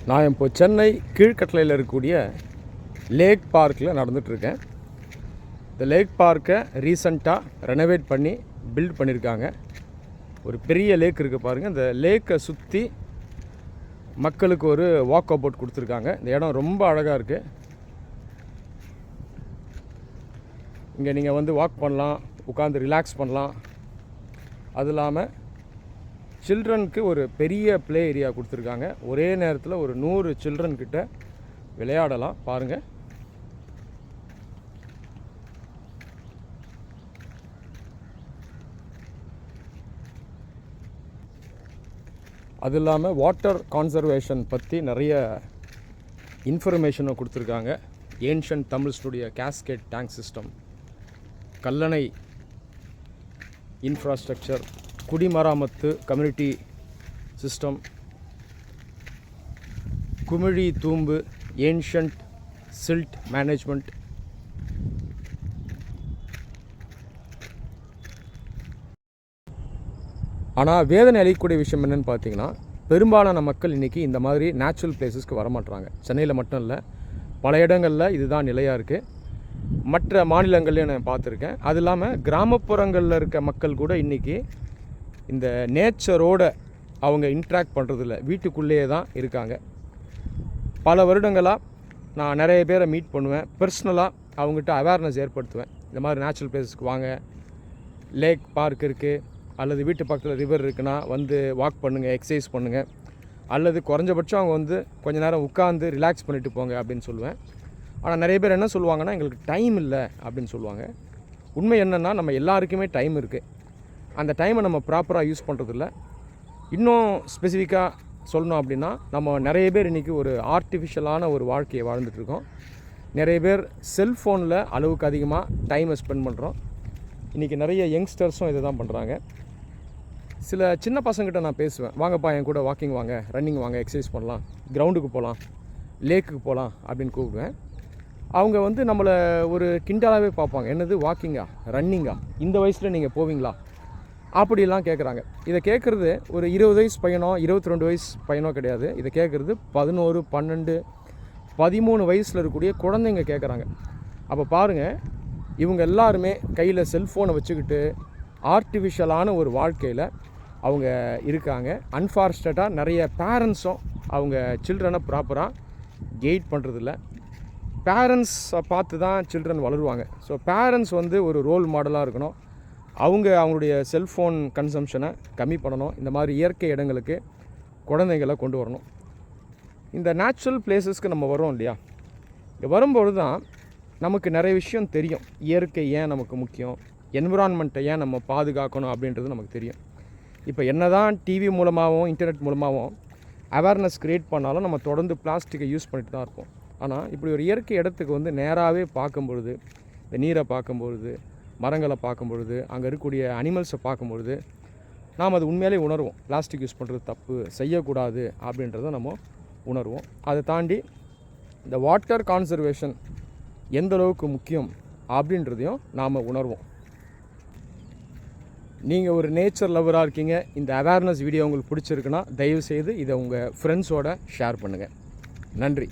நான் இப்போ சென்னை கீழ்கட்டளையில் இருக்கக்கூடிய லேக் பார்க்கில் நடந்துகிட்ருக்கேன். இந்த லேக் பார்க்கை ரீசண்டாக ரெனோவேட் பண்ணி பில்ட் பண்ணியிருக்காங்க. ஒரு பெரிய லேக் இருக்குது பாருங்கள். இந்த லேக்கை சுற்றி மக்களுக்கு ஒரு வாக் அபவுட் கொடுத்துருக்காங்க. இந்த இடம் ரொம்ப அழகாக இருக்குது. இங்கே நீங்கள் வந்து வாக் பண்ணலாம், உட்காந்து ரிலாக்ஸ் பண்ணலாம். அது இல்லாமல் சில்ட்ரனுக்கு ஒரு பெரிய ப்ளே ஏரியா கொடுத்துருக்காங்க. ஒரே நேரத்தில் ஒரு 100 சில்ட்ரன் கிட்ட விளையாடலாம். பாருங்கள், அது இல்லாமல் வாட்டர் கான்சர்வேஷன் பற்றி நிறைய இன்ஃபர்மேஷனை கொடுத்துருக்காங்க. ஏன்ஷியன்ட் தமிழ்ஸுடைய cascade tank system, Kallanai infrastructure, குடிமராமத்து கம்யூனிட்டி சிஸ்டம், குமிழி தூம்பு, ஏன்ஷியன்ட் சில்ட் மேனேஜ்மெண்ட், ஆனால் வேதனை அளிக்கக்கூடிய விஷயம் என்னென்னு பார்த்தீங்கன்னா, பெரும்பாலான மக்கள் இன்றைக்கி இந்த மாதிரி நேச்சுரல் பிளேஸஸ்க்கு வரமாட்டுறாங்க. சென்னையில் மட்டும் இல்லை, பல இடங்களில் இதுதான் நிலையாக இருக்குது. மற்ற மாநிலங்கள்லையும் நான் பார்த்துருக்கேன். அது இல்லாமல் கிராமப்புறங்களில் இருக்க மக்கள் கூட இன்றைக்கி இந்த நேச்சரோடு அவங்க இன்ட்ராக்ட் பண்ணுறதில்ல, வீட்டுக்குள்ளேயே தான் இருக்காங்க. பல வருடங்களாக நான் நிறைய பேரை மீட் பண்ணுவேன். பர்சனலாக அவங்ககிட்ட அவேர்னஸ் ஏற்படுத்துவேன். இந்த மாதிரி நேச்சுரல் பிளேஸஸ்க்கு வாங்க, லேக் பார்க் இருக்குது, அல்லது வீட்டு பக்கத்தில் ரிவர் இருக்குன்னா வந்து வாக் பண்ணுங்கள், எக்ஸசைஸ் பண்ணுங்கள், அல்லது குறைஞ்சபட்சம் அவங்க வந்து கொஞ்சம் நேரம் உட்காந்து ரிலாக்ஸ் பண்ணிவிட்டு போங்க அப்படின்னு சொல்லுவேன். ஆனால் நிறைய பேர் என்ன சொல்லுவாங்கன்னா, எங்களுக்கு டைம் இல்லை அப்படின்னு சொல்லுவாங்க. உண்மை என்னென்னா, நம்ம எல்லாருக்குமே டைம் இருக்குது. அந்த டைமை நம்ம ப்ராப்பராக யூஸ் பண்ணுறதில்ல. இன்னும் ஸ்பெசிஃபிக்காக சொல்லணும் அப்படின்னா, நம்ம நிறைய பேர் இன்றைக்கி ஒரு ஆர்டிஃபிஷியலான ஒரு வாழ்க்கையை வாழ்ந்துட்டுருக்கோம். நிறைய பேர் செல்ஃபோனில் அளவுக்கு அதிகமாக டைமை ஸ்பெண்ட் பண்ணுறோம். இன்றைக்கி நிறைய யங்ஸ்டர்ஸும் இதை தான் பண்ணுறாங்க. சில சின்ன பசங்கிட்ட நான் பேசுவேன், வாங்கப்பா என் கூட வாக்கிங் வாங்க, ரன்னிங் வாங்க, எக்ஸசைஸ் பண்ணலாம், கிரவுண்டுக்கு போகலாம், லேக்குக்கு போகலாம் அப்படின்னு கூப்பிடுவேன். அவங்க வந்து நம்மளை ஒரு கிண்டலாகவே பார்ப்பாங்க. என்னது வாக்கிங்கா, ரன்னிங்கா, இந்த வயசில் நீங்கள் போவீங்களா அப்படிலாம் கேட்குறாங்க. இதை கேட்குறது ஒரு 20 வயசு பையனோ 22 வயசு பையனோ கிடையாது. இதை கேட்குறது 11, 12, 13 வயசில் இருக்கக்கூடிய குழந்தைங்க கேட்குறாங்க. அப்போ பாருங்கள், இவங்க எல்லாருமே கையில் செல்ஃபோனை வச்சுக்கிட்டு ஆர்டிஃபிஷியலான ஒரு வாழ்க்கையில் அவங்க இருக்காங்க. அன்ஃபார்ச்சுனேட்டாக நிறைய பேரண்ட்ஸும் அவங்க சில்ட்ரனை ப்ராப்பராக கைட் பண்ணுறதில்ல. பேரண்ட்ஸை பார்த்து தான் சில்ட்ரன் வளருவாங்க. ஸோ பேரண்ட்ஸ் வந்து ஒரு ரோல் மாடலாக இருக்கணும். அவங்களுடைய செல்ஃபோன் கன்சம்ஷனை கம்மி பண்ணணும். இந்த மாதிரி இயற்கை இடங்களுக்கு குழந்தைங்களை கொண்டு வரணும். இந்த நேச்சுரல் பிளேஸஸ்க்கு நம்ம வரோம் இல்லையா, இங்கே வரும்பொழுது தான் நமக்கு நிறைய விஷயம் தெரியும். இயற்கை ஏன் நமக்கு முக்கியம், என்விரான்மெண்ட்டை ஏன் நம்ம பாதுகாக்கணும் அப்படின்றது நமக்கு தெரியும். இப்போ என்ன தான் டிவி மூலமாகவும் இன்டர்நெட் மூலமாகவும் அவேர்னஸ் க்ரியேட் பண்ணாலும் நம்ம தொடர்ந்து பிளாஸ்டிக்கை யூஸ் பண்ணிட்டு தான் இருப்போம். ஆனால் இப்படி ஒரு இயற்கை இடத்துக்கு வந்து நேராகவே பார்க்கும்பொழுது, இந்த நீரை பார்க்கும்பொழுது, மரங்களை பார்க்கும்பொழுது, அங்கே இருக்கக்கூடிய அனிமல்ஸை பார்க்கும்பொழுது நாம் அது உண்மையிலே உணர்வோம். பிளாஸ்டிக் யூஸ் பண்ணுறது தப்பு, செய்யக்கூடாது அப்படின்றத நம்ம உணர்வோம். அதை தாண்டி இந்த வாட்டர் கான்சர்வேஷன் எந்த அளவுக்கு முக்கியம் அப்படின்றதையும் நாம் உணர்வோம். நீங்கள் ஒரு நேச்சர் லவராக இருக்கீங்க, இந்த அவேர்னஸ் வீடியோ உங்களுக்கு பிடிச்சிருக்குன்னா தயவுசெய்து இதை உங்கள் ஃப்ரெண்ட்ஸோடு ஷேர் பண்ணுங்கள். நன்றி.